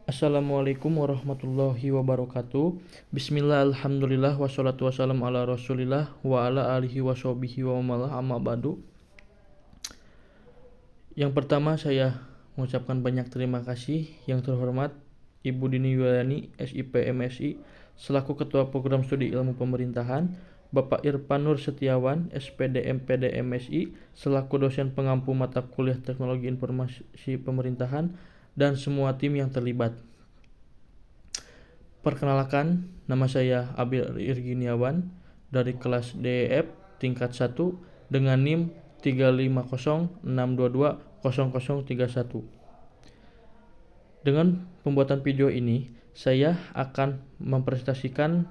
Assalamualaikum warahmatullahi wabarakatuh. Bismillah, alhamdulillah, wassalatu wassalamu ala rasulillah wa ala alihi washabihi wa malah amma ba'du. Yang pertama saya mengucapkan banyak terima kasih yang terhormat Ibu Dini Yuliani, SIP MSI, selaku Ketua Program Studi Ilmu Pemerintahan, Bapak Irfan Nur Setiawan, SPD MPD MSI, selaku dosen pengampu mata kuliah Teknologi Informasi Pemerintahan, dan semua tim yang terlibat. Perkenalkan, nama saya Abil Irginiawan dari kelas DEF tingkat 1 dengan NIM 35062200031. Dengan pembuatan video ini, saya akan mempresentasikan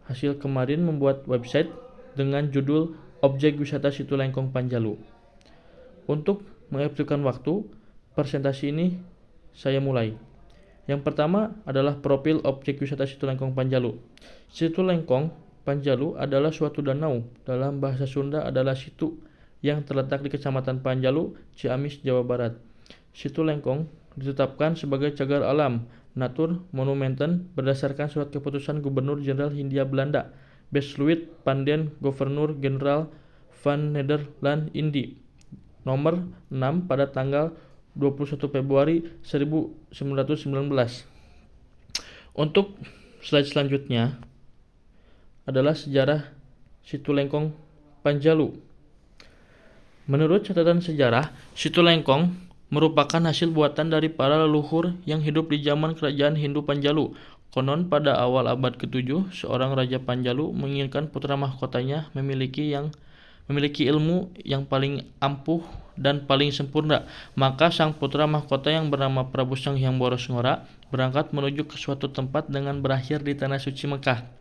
hasil kemarin membuat website dengan judul Objek Wisata Situ Lengkong Panjalu. Untuk mengefektifkan waktu, presentasi ini saya mulai. Yang pertama adalah profil objek wisata Situ Lengkong Panjalu. Situ Lengkong Panjalu adalah suatu danau, dalam bahasa Sunda adalah situ, yang terletak di Kecamatan Panjalu, Ciamis, Jawa Barat. Situ Lengkong ditetapkan sebagai cagar alam Natur Monumenten berdasarkan surat keputusan Gubernur Jenderal Hindia Belanda Besluit Panden Governor Jenderal van Nederland Indi nomor 6 pada tanggal 21 Februari 1919. Untuk slide selanjutnya adalah sejarah Situ Lengkong Panjalu. Menurut catatan sejarah, Situ Lengkong merupakan hasil buatan dari para leluhur yang hidup di zaman Kerajaan Hindu Panjalu. Konon pada awal abad ke-7, seorang Raja Panjalu menginginkan putra mahkotanya memiliki ilmu yang paling ampuh dan paling sempurna. Maka sang putra mahkota yang bernama Prabu Sanghyang Borosngora berangkat menuju ke suatu tempat dengan berakhir di tanah suci Mekah.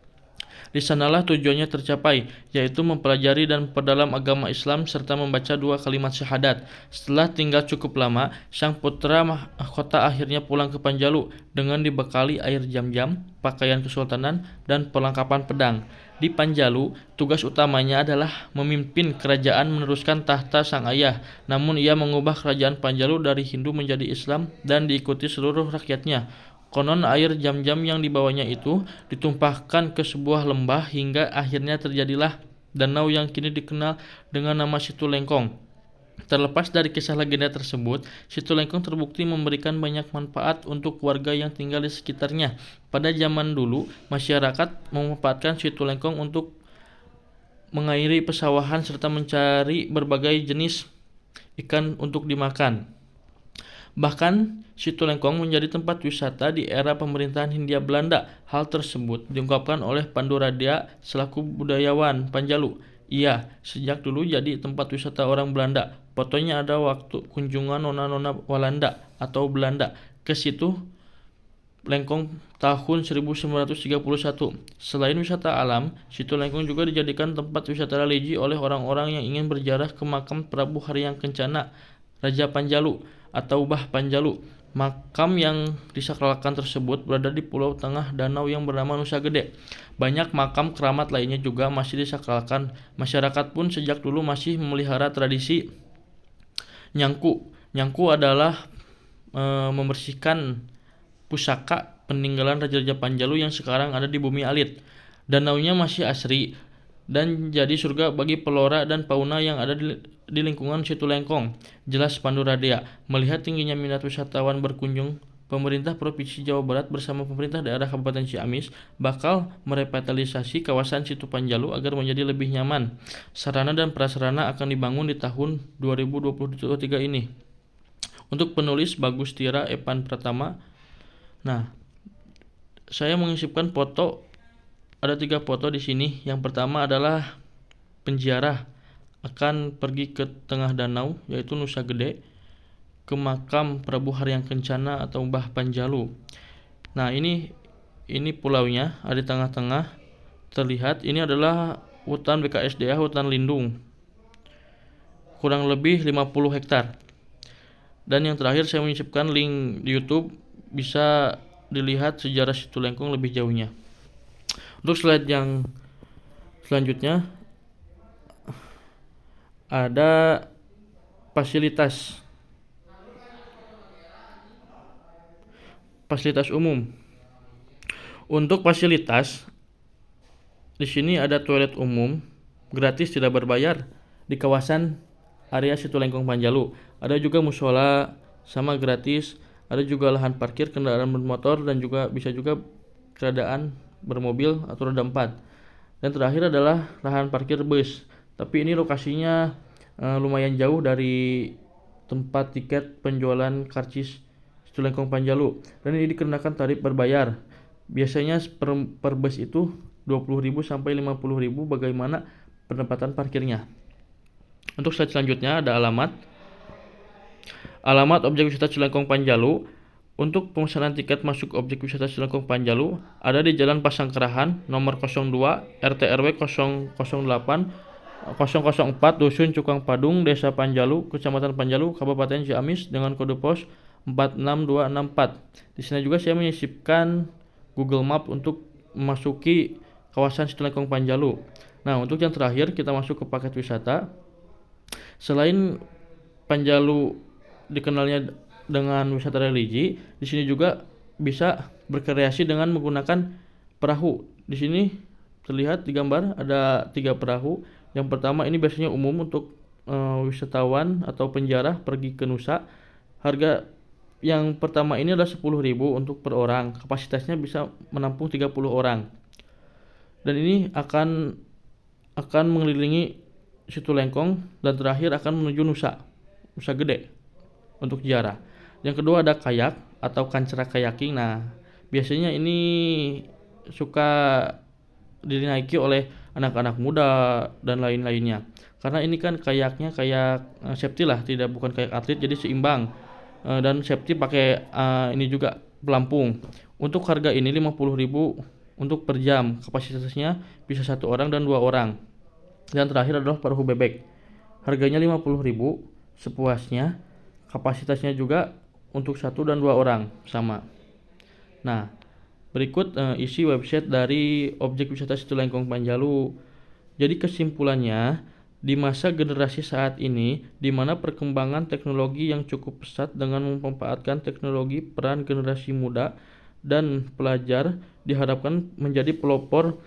Di sanalah tujuannya tercapai, yaitu mempelajari dan memperdalam agama Islam serta membaca 2 kalimat syahadat. Setelah tinggal cukup lama, sang putra mahkota akhirnya pulang ke Panjalu dengan dibekali air Zam-Zam, pakaian kesultanan, dan perlengkapan pedang. Di Panjalu, tugas utamanya adalah memimpin kerajaan meneruskan tahta sang ayah. Namun ia mengubah kerajaan Panjalu dari Hindu menjadi Islam dan diikuti seluruh rakyatnya. Konon air Zam-Zam yang dibawanya itu ditumpahkan ke sebuah lembah hingga akhirnya terjadilah danau yang kini dikenal dengan nama Situ Lengkong. Terlepas dari kisah legenda tersebut, Situ Lengkong terbukti memberikan banyak manfaat untuk warga yang tinggal di sekitarnya. Pada zaman dulu, masyarakat memanfaatkan Situ Lengkong untuk mengairi pesawahan serta mencari berbagai jenis ikan untuk dimakan. Bahkan, Situ Lengkong menjadi tempat wisata di era pemerintahan Hindia Belanda. Hal tersebut diungkapkan oleh Pandu Radia selaku budayawan Panjalu. Iya, sejak dulu jadi tempat wisata orang Belanda. Fotonya ada waktu kunjungan nona-nona Walanda atau Belanda ke situ Lengkong tahun 1931. Selain wisata alam, Situ Lengkong juga dijadikan tempat wisata religi oleh orang-orang yang ingin berziarah ke makam Prabu Haryang Kencana, Raja Panjalu atau Bah Panjalu. Makam yang disakralkan tersebut berada di pulau tengah danau yang bernama Nusa Gede. Banyak makam keramat lainnya juga masih disakralkan. Masyarakat pun sejak dulu masih memelihara tradisi nyangku. Nyangku adalah membersihkan pusaka peninggalan Raja-Raja Panjalu yang sekarang ada di Bumi Alit. Danaunya masih asri dan jadi surga bagi flora dan fauna yang ada di lingkungan Situ Lengkong. Jelas Pandu Radia, melihat tingginya minat wisatawan berkunjung, pemerintah Provinsi Jawa Barat bersama pemerintah daerah Kabupaten Ciamis bakal merevitalisasi kawasan Situ Panjalu agar menjadi lebih nyaman. Sarana dan prasarana akan dibangun di tahun 2023 ini. Untuk penulis Bagus Tira Evan Pratama. Nah, saya mengisipkan foto, ada 3 foto di sini. Yang pertama adalah penziarah akan pergi ke tengah danau, yaitu Nusa Gede, ke makam Prabu Haryang Kencana atau Bah Panjalu. Nah, ini pulaunya ada di tengah-tengah. Terlihat ini adalah hutan BKSDA, hutan lindung. Kurang lebih 50 hektar. Dan yang terakhir saya menyisipkan link di YouTube, bisa dilihat sejarah Situ Lengkong lebih jauhnya. Untuk slide yang selanjutnya ada fasilitas. fasilitas umum. Untuk fasilitas, di sini ada toilet umum gratis tidak berbayar di kawasan area Situ Lengkong Panjalu. Ada juga musola sama gratis. Ada juga lahan parkir kendaraan bermotor dan juga bisa juga kendaraan bermobil atau roda 4. Dan terakhir adalah lahan parkir bus. Tapi ini lokasinya lumayan jauh dari tempat tiket penjualan karcis Situ Lengkong Panjalu. Dan ini dikenakan tarif berbayar. Biasanya per bus itu 20.000 sampai 50.000 bagaimana penempatan parkirnya. Untuk slide selanjutnya ada alamat objek wisata Cilengkong Panjalu. Untuk pemesanan tiket masuk objek wisata Cilengkong Panjalu ada di Jalan Pasangkerahan nomor 02 RT RW 008 004 Dusun Cukang Padung, Desa Panjalu, Kecamatan Panjalu, Kabupaten Ciamis dengan kode pos 46264. Di sini juga saya menyisipkan Google Map untuk memasuki kawasan Situ Lengkong Panjalu. Nah, untuk yang terakhir kita masuk ke paket wisata. Selain Panjalu dikenalnya dengan wisata religi, di sini juga bisa berkreasi dengan menggunakan perahu. Di sini terlihat di gambar ada 3 perahu. Yang pertama ini biasanya umum untuk wisatawan atau penjara pergi ke Nusa. Harga yang pertama ini adalah 10.000 untuk per orang. Kapasitasnya bisa menampung 30 orang. Dan ini akan mengelilingi Situ Lengkong dan terakhir akan menuju Nusa Gede untuk ziarah. Yang kedua ada kayak atau kancara kayaking. Nah, biasanya ini suka dinaiki oleh anak-anak muda dan lain-lainnya. Karena ini kan kayaknya kayak safety lah, bukan kayak atlet, jadi seimbang. Dan safety pakai ini juga pelampung. Untuk harga ini 50.000 untuk per jam. Kapasitasnya bisa 1 orang dan 2 orang. Dan terakhir adalah perahu bebek. Harganya 50.000 sepuasnya. Kapasitasnya juga untuk 1 dan 2 orang sama. Nah, berikut isi website dari objek wisata Situ Lengkong Panjalu. Jadi kesimpulannya, di masa generasi saat ini, di mana perkembangan teknologi yang cukup pesat dengan memanfaatkan teknologi, peran generasi muda dan pelajar diharapkan menjadi pelopor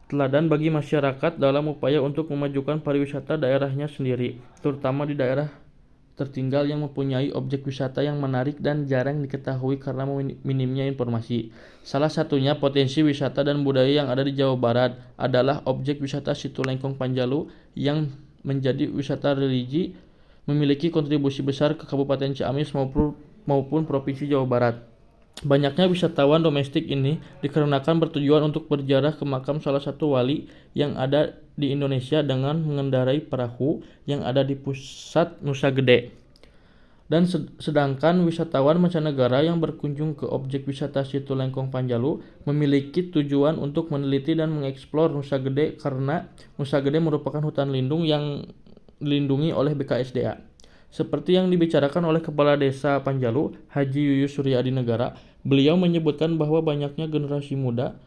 teladan bagi masyarakat dalam upaya untuk memajukan pariwisata daerahnya sendiri, terutama di daerah tertinggal yang mempunyai objek wisata yang menarik dan jarang diketahui karena minimnya informasi. Salah satunya potensi wisata dan budaya yang ada di Jawa Barat adalah objek wisata Situ Lengkong Panjalu yang menjadi wisata religi, memiliki kontribusi besar ke Kabupaten Ciamis maupun Provinsi Jawa Barat. Banyaknya wisatawan domestik ini dikarenakan bertujuan untuk berziarah ke makam salah satu wali yang ada di Indonesia dengan mengendarai perahu yang ada di pusat Nusa Gede. Dan sedangkan wisatawan mancanegara yang berkunjung ke objek wisata Situ Lengkong Panjalu memiliki tujuan untuk meneliti dan mengeksplor Nusa Gede karena Nusa Gede merupakan hutan lindung yang dilindungi oleh BKSDA. Seperti yang dibicarakan oleh Kepala Desa Panjalu, Haji Yuyus Suryadi Negara, beliau menyebutkan bahwa banyaknya generasi muda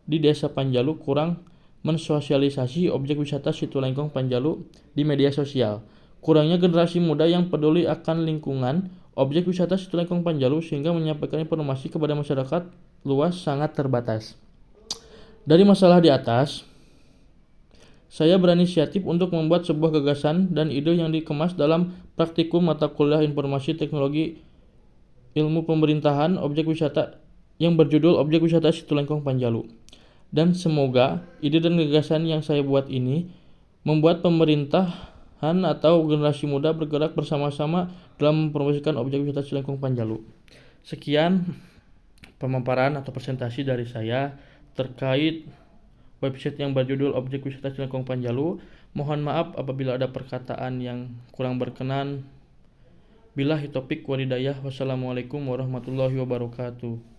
di Desa Panjalu kurang mensosialisasi objek wisata Situ Lengkong Panjalu di media sosial. Kurangnya generasi muda yang peduli akan lingkungan objek wisata Situ Lengkong Panjalu sehingga menyampaikan informasi kepada masyarakat luas sangat terbatas. Dari masalah di atas, saya berinisiatif untuk membuat sebuah gagasan dan ide yang dikemas dalam praktikum mata kuliah Informasi Teknologi Ilmu Pemerintahan Objek Wisata yang berjudul Objek Wisata Situ Lengkong Panjalu. Dan semoga ide dan gagasan yang saya buat ini membuat pemerintahan atau generasi muda bergerak bersama-sama dalam mempromosikan objek wisata Situ Lengkong Panjalu. Sekian pemaparan atau presentasi dari saya terkait website yang berjudul Objek Wisata Situ Lengkong Panjalu. Mohon maaf apabila ada perkataan yang kurang berkenan. Billahi taufik walhidayah. Wassalamualaikum warahmatullahi wabarakatuh.